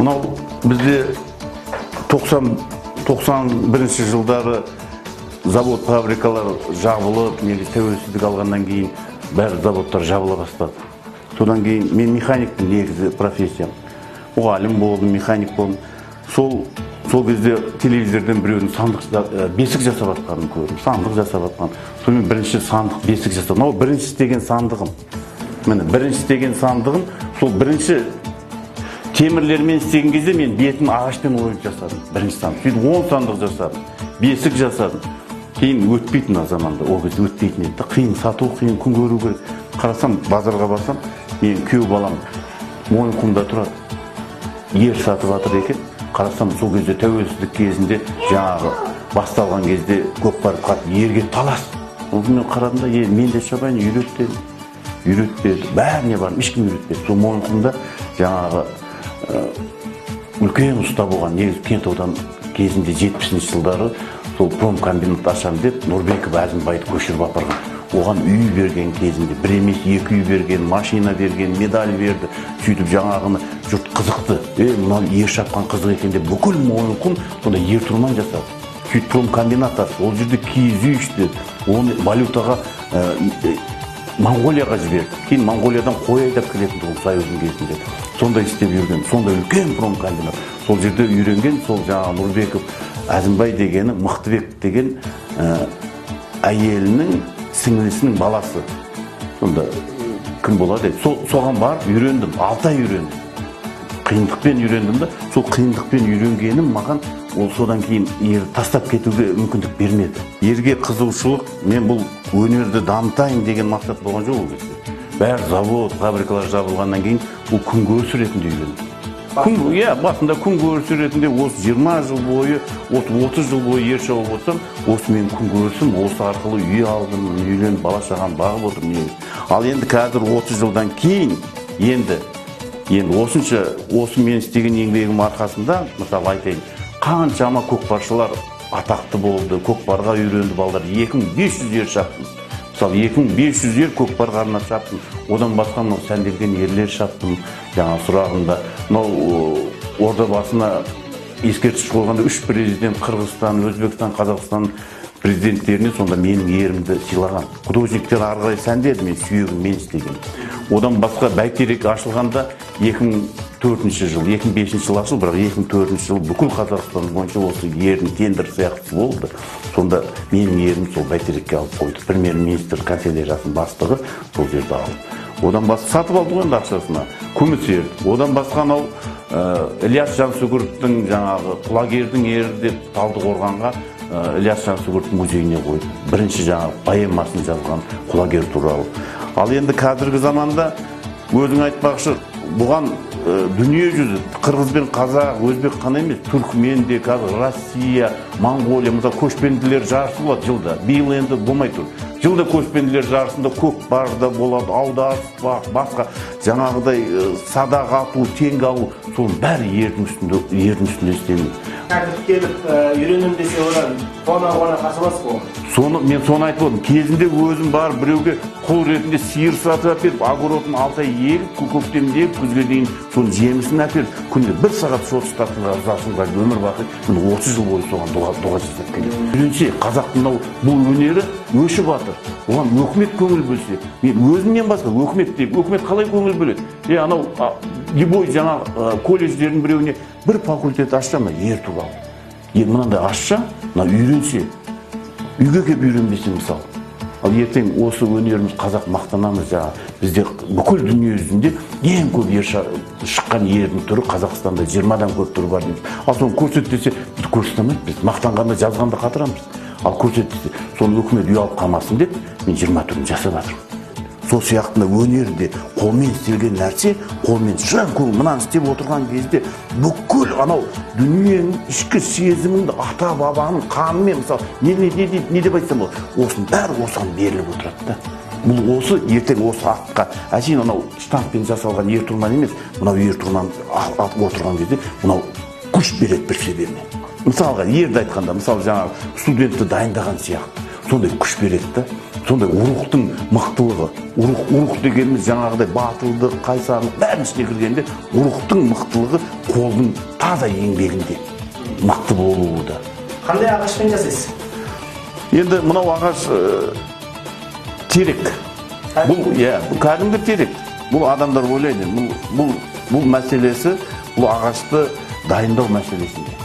Мынау бізде 91 жылдары завод, фабрикалар жабылып, негізі тәуелсіздік алғаннан кейін бәрі заводтар жабыла бастады. Содан кейін мен механиктің негізі профессиям. Мұғалім болдым, механик болдым. Сол кезде телевизордан біреудің бесік жасап атқанын көрдім. Сандық жасап атқан. Сонымен бірінші сандық, бесік жасап. Мынау бірінші істеген сандығым. Міне бірінші істеген сандығым, сол бірінші темірлермен істеген кезде мен бетін ағашпен ойып жасадым. Бірінші сандық. Сөйтіп 10 сандық жасадым. Бесік жасадым. Кейін өтпейтін заманда, ол кезде өтпейтін еді. Қиын, сату қиын, күн көру керек. Қарасам, базарға барсам, мен күйеу балам Мойынқұмда тұрады. Ер сатып жатыр екен. Қарасам, сол кезде тәуелсіздік кезінде жаңағы басталған кезде көкпар қатып ерге талас. Ол мен қарадым да, мен де шабайын үйретпеді. Бәріне барым, ешкім үйретпеді. Сол Мойынқұмда жаңағы үлкен ұста болған, негізі Кентаудан кезінде 70-ші жылдары сол промкомбинат ашам деп Нұрбеков Әзімбайды көшіріп апарған. Оған үй берген кезінде, бір емес екі үй берген, машина берген, медаль берді. Сөйтіп жаңағыны жұрт қызықты. Мынау ер шапқан қызық екен деп бүкіл Мойынқұм сонда ер тұрман жасады. Сөйтіп промкомбинат ашты. Ол жерде киіз үй ішті. Оны валютаға Монғолияға жіберді. Кейін Монғолиядан қой айдап келетін ол Союздың кезінде. Сондай істеп жүрген, сондай үлкен промкомбинат. Сол жерде үйренген, сол жаңағы Нұрбеков Әзімбай дегені, Мықтыбек деген әйелінің сіңлісінің баласы. Сонда кім болады? Соған барып үйрендім, 6 ай үйрендім. Қиындықпен үйрендім да, сол қиындықпен үйренгенім маған ол содан кейін ер тастап кетуге мүмкіндік бермеді. Ерге қызығушылық, мен бұл өнерді дамытайын деген мақсат болған жоқ ол кезде. Бәрі завод, фабрикалар жабылғаннан кейін бұл күн көріс ретінде үйрендім. Басында күн көріс ретінде осы 20 жыл бойы, 30 жыл бойы ер шауып отырсам, осы мен күн көрісім, осы арқылы үй алдым, үйленіп, бала шағам бағып отырмын. Ал енді қазір 30 жылдан кейін, енді осы мен істеген еңбегім арқасында, мысалы айтайын, қаншама көкпаршылар атақты болды, көкпарға үйренді балдар, 2500 ер шаптым. Мысалы 2500 ер көкпарға арнап шаптым. Одан басқа сәнделген ерлер шаптым. Жаңа сұрағында, орда басына ескерткіш қойғанда 3 президент Қырғызстан, Өзбекстан, Қазақстан президенттеріне сонда менің ерімді сыйлаған. Художниктер арғай сәндеді, мен сүйегім мен істеген. Одан басқа бәйтерек ашылғанда 2004 жыл, 2005 жыл ашыл, бірақ 2004 жыл бүкіл Қазақстан бойынша осы ердің тендер сияқты болды. Сонда менің ерім сол бәйтерекке алып қойды. Премьер-министр канцеляриясының бастығы сол жерді алды. Одан басқа сатып алды ғой ақшасына, күміс ерді. Одан басқа Ілияс Жансүгіровтің жаңағы құлагердің ері деп Талдықорғанға Ілияс Жансүгіров музейіне қойды. Бірінші жаңағы поэмасын жазған құлагер туралы. Ал енді қазіргі заманда өзің айтпақшы, бұған дүние жүзі, қырғыз бен қазақ, өзбек қана емес, түркмен де, Россия, Монғолия, көшпенділер жарысы болады жылда. Биыл енді болмай тұр. Жылда көшпенділер жарысында көкпарда болады, аударыспақ, басқа жаңағыдай садақ ату, теңге алу, соның бәрі ердің үстінде істелінеді. Қазір келіп үйренім десе одан қуана қашамас қой. Мен соны айтып отырмын. Кезінде өзім бар біреуге құл ретінде сиыр сатып әперіп, огородын 6 ай егіп, көктемде күзге дейін соның жемісін әперіп, күнде 1 сағат шотыстатынға ұзасынға өмір бақи, 30 жыл бойы соған дұға жасап келеді. Үйренсе, қазақтың бұл өнері өшіп жатыр. Оған өкімет көңіл бөлсе, мен өзімнен басқа өкімет deyіп, өкімет қалай көңіл бөледі? Анау любой жаңа колледждердің біреуіне бір факультет ашса ма, ер туралы. Мынандай ашса, үйренсе, үйге кеп үйренбесе мысалы. Ал ертең осы өнеріміз қазақ мақтанамыз жаңа. Бізде бүкіл дүние жүзінде ең көп ер шыққан ердің түрі Қазақстанда 20-дан көп түрі бар дейміз. Ал соны көрсет десе, біз көрсетеміз, біз мақтанғанда жазғанда қатырамыз. Ал көрсет десе, соны өкімет үй алып қалмасын деп, мен 20 түрін жасап жатырмын. Сол сияқтында өнерде қолмен істелген нәрсе, қолмен шын көңіл мынаны істеп отырған кезде бүкіл анау дүниенің ішкі сезіміңді ата бабаның қанымен, мысалы, не деп айтсам болады, осының бәрі осыған беріліп отырады да. Бұл осы ертең осы атқа, әшейін анау штамппен жасалған ер тұрман емес, мынау ер тұрман атып отырған кезде мынау күш береді бір себебіне. Мысалға, ерді айтқанда, мысалы жаңағы студентті дайындаған сияқты. сондай күш береді да. Сондай рухтың мықтылығы. Рух дегеніміз жаңағыдай батылдық, қайсарлық бәрінің ішіне кіргенде рухтың мықтылығы қолдың таза еңбегінде мықты болуы да. Қандай ағашпен жасайсыз? Енді мынау ағаш терек. Бұл кәдімгі терек. Бұл адамдар ойлайды. Бұл мәселесі, бұл ағашты дайындау мәселесінде.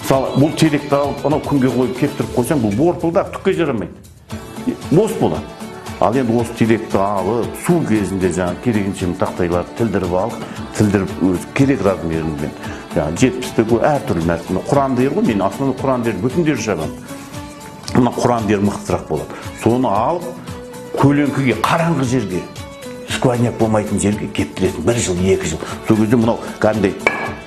Мысалы, бұл теректі алып, анау күнге қойып кептіріп қойсаң, бұл борпылдап түкке жарамайды. Бос болады. Ал енді осы теректі алып, су кезінде жаңа керегінше тақтайларды тілдіріп алып, өз керек размерімен. 70-ті әртүрлі нәрсені. Құрандер ғой, мен аслында құрандер бүтіндер жабам. Мына құрандер мықтырақ болады. Соны алып, көлеңкеге, қараңғы жерге, сквозняк болмайтын жерге кептіресің. 1 жыл, 2 жыл. Сол кезде мынау кәдімгідей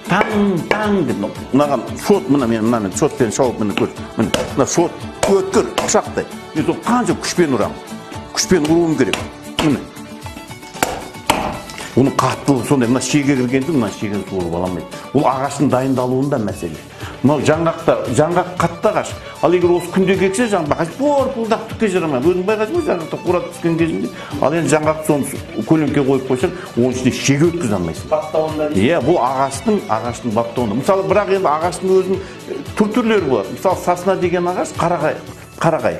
таң деп, мынаған шот, мынамен шотпен шауып, мына шот өткір, пышақтай. Мен сол қанша күшпен ұрам. Күшпен ұруым керек. Міне. Оның қаттылығы сондай, мына шеге кіргенде, мына шегені суырып аламайды. Ол ағаштың дайындалуында мәселе. Мынау жаңғақ қатты ағаш. Ал егер осы күнде кексе, жаңғақ борпылдап түкке жарамайды. Өзің байқайсың ғой, жаңғақта қурап түскен кезінде. Ал енді жаңғақ соны көлеңке қойып қойсаң, оның ішіне шеге өткізе алмайсың. Баптауында. Бұл ағаштың баптауында. Мысалы, бірақ енді ағаштың өзінің түрлері болады. Мысалы, сасна деген ағаш қарағай.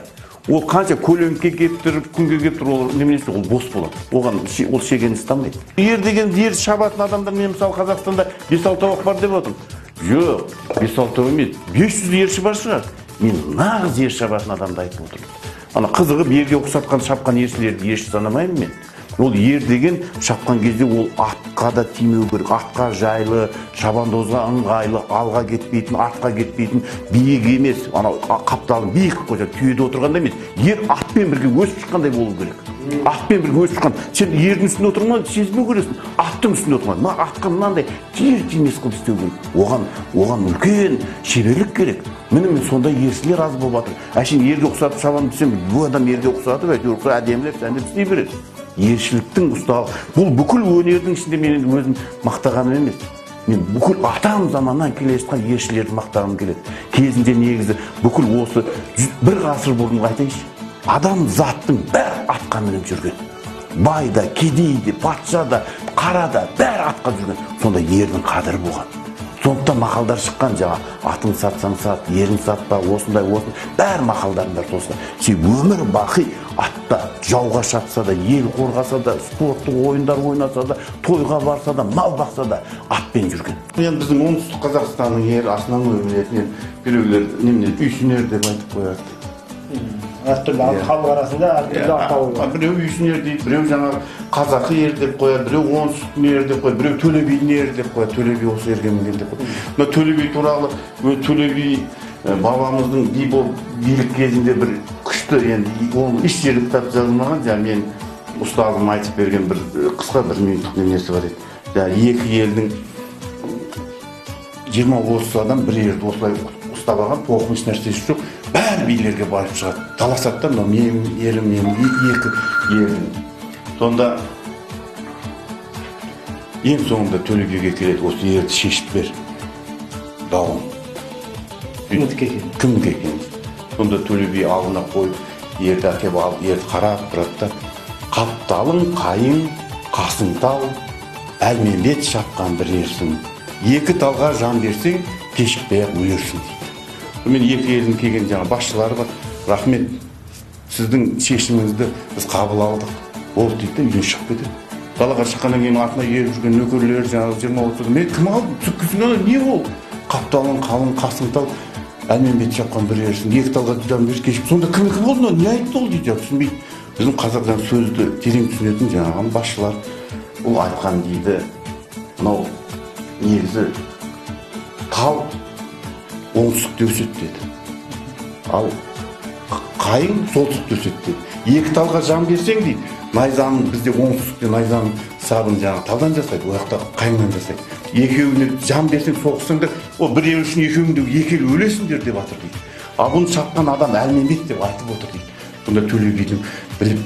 Ол қанша көлеңке кептіріп, күнге кептіріп, ол неменесі, ол бос болады. Оған ол шегені ұстамайды. Ер деген ер шабатын адамдар, мен мысалы Қазақстанда 5-6 тауық бар деп отырмын. Жоқ, 5-6 тауық емес, 500 ерші бар шығар. Мен нағыз ер шабатын адамды айтып отырмын. Ана қызығып ерге ұқсатқан шапқан ершілерді ерші санамаймын мен. Ол ер деген шапқан кезде ол атқа да тимеу керек. Атқа жайлы, шабандозға ыңғайлы, алға кетпейтін, артқа кетпейтін, биік емес. Ана қапталын биік қойса, түйеде отырғанда емес. Ер атпен бірге өсіп шыққандай болу керек. Атпен бірге өсіп шыққан. Сен ердің үстінде отырған сезбеу көресің. Аттың үстінде отырған. Мына атқа мынандай тиер-тимес қылып істеу керек. Оған үлкен шеберлік керек. Міне сондай ершілер аз болып жатыр. Әшейін ерге ұқсатып шабан десем, бұл адам ерге ұқсатып, әйтеуір әдемілеп, сәндеп істей береді. Ершіліктің ұсталық. Бұл бүкіл өнердің ішінде мен өзім мақтағаным емес. Мен бүкіл атам заманнан келе жатқан ершілерді мақтағым келеді. Кезінде негізі бүкіл осы 1 ғасыр бұрын айтайыншы. Адам заттың бәрі атқа мініп жүрген. Бай да, кедей де, патша да, қара да, бәрі атқа жүрген. Сонда ердің қадірі болған. Сондықтан мақалдар шыққан, жаңа атын сатсаң сат, ерін сатпа, осындай, бәрі мақалдарында тосқан. Сен өмір бақи атта жауға шапса да, ел қорғаса да, спорттық ойындар ойнаса да, тойға барса да, мал бақса да, атпен жүрген. Енді біздің оңтүстік Қазақстанның ері основной білетін біреулер немене үйсінер деп айтып қояды. Әртүрлі халық арасында әртүрлі атау бар. Біреу үйсінер дейді, біреу жаңа қазақы ер деп қояды, біреу оңтүстіктің ер деп қояды, біреу Төле бидің ер деп қояды, Төле би осы ерге мінген деп қояды. Мына Төле би туралы, Төле би бабамыздың би болып билік кезінде бір күшті, енді ол еш жерде кітап жазылмаған, жаңа мен ұстазым айтып берген бір қысқа 1 минуттық несі бар еді. Жаңа екі елдің 20-30 адам бір ерді осылай ұстап алған, тоқымыш нәрсесі жоқ. Бәрі билерге барып шығады. Таласады да, мен ерім, екі ерім. Сонда ең соңында Төле биге келеді, осы ерді шешіп бер. Дауын. Кімдікі екен. Сонда Төле би алдына қойып, ерді әкеп алып, ерді қарап тұрады да, қапталың қайың, қасың тал, әлменбет шапқан бір ерсің. 2 талға жан берсең, кешікпей-ақ өлерсің дейді. Мен екі елдің келген жаңа басшылары бар. Рахмет, сіздің шешіміңізді біз қабыл алдық. Ол дейді, үйден шығып кетеді. Далаға шыққаннан кейін артына еріп жүрген нөкерлер жаңағы 20-30. Мен кім алдым? Түккісін не ол? Қапталың қалың, қасың тал, әлменбет шапқан бір ерсің. 2 талға жан берсең, кешіп. Сонда кімдікі болды? Не айтты ол дейді, түсінбейді. Біздің қазақтан сөзді терең түсінетін жаңағы басшылар ол айтқан дейді. Мынау негізі тал оңтүстікте өседі деді. Ал қайың солтүстікте өседі деді. 2 талға жан берсең дейді, найзаның бізде оңтүстікте найзаның сабын жаңағы талдан жасайды, ол жақта қайыңнан жасайды. Екеуіне жан берсең соғыссаңдар, ол біреу үшін екеуіңде 2 ел өлесіңдер деп жатыр дейді. Ал бұны шапқан адам әлменбет деп айтып отыр дейді. Сонда Төле бидің біліп,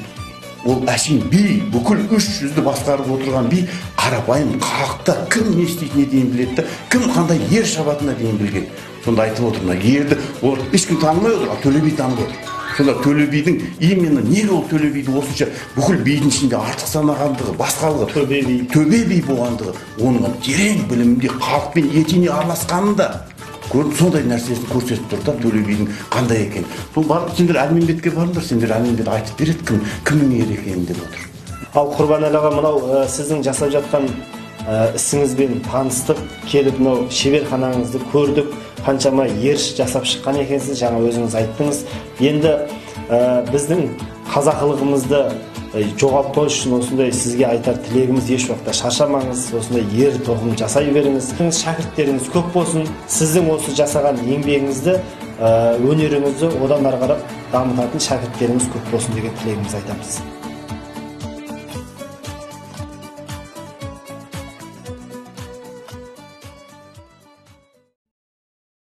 ол әшейін би, бүкіл 300-ді басқарып отырған би, қарапайым халықта кім не істейтініне дейін біледі, кім қандай ер шабатына дейін білген. Сонда айтып отыр, ерді олар ешкім танымай отыр, ал Төле би танып отыр. Сонда Төле бидің именно неге ол Төле биді осынша бүкіл бидің ішінде артық санағандығы, басқалығы төбе би болғандығы, оның терең білімінде халықпен етене араласқанында көріп сондай нәрсесін көрсетіп тұр да Төле бидің қандай екенін. Сол барып сендер Әлменбетке барыңдар, сендер Әлменбет айтып береді кімнің ері екенін деп отыр. Ал Құрбанәлі аға, мынау сіздің жасап жатқан ісіңізбен таныстық, келіп мынау шеберханаңызды көрдік, қаншама ерш жасап шыққан екенсіз, жаңа өзіңіз айттыңыз. Енді біздің қазақылығымызды жоғалтпау үшін осындай сізге айтар тілегіміз, еш уақытта шаршамаңыз, осындай ер тоқым жасай беріңіз. Шәкірттеріңіз көп болсын. Сіздің осы жасаған еңбегіңізді, өнеріңізді одан ары қарап дамытатын шәкірттеріңіз көп болсын деген тілегімізді айтамыз.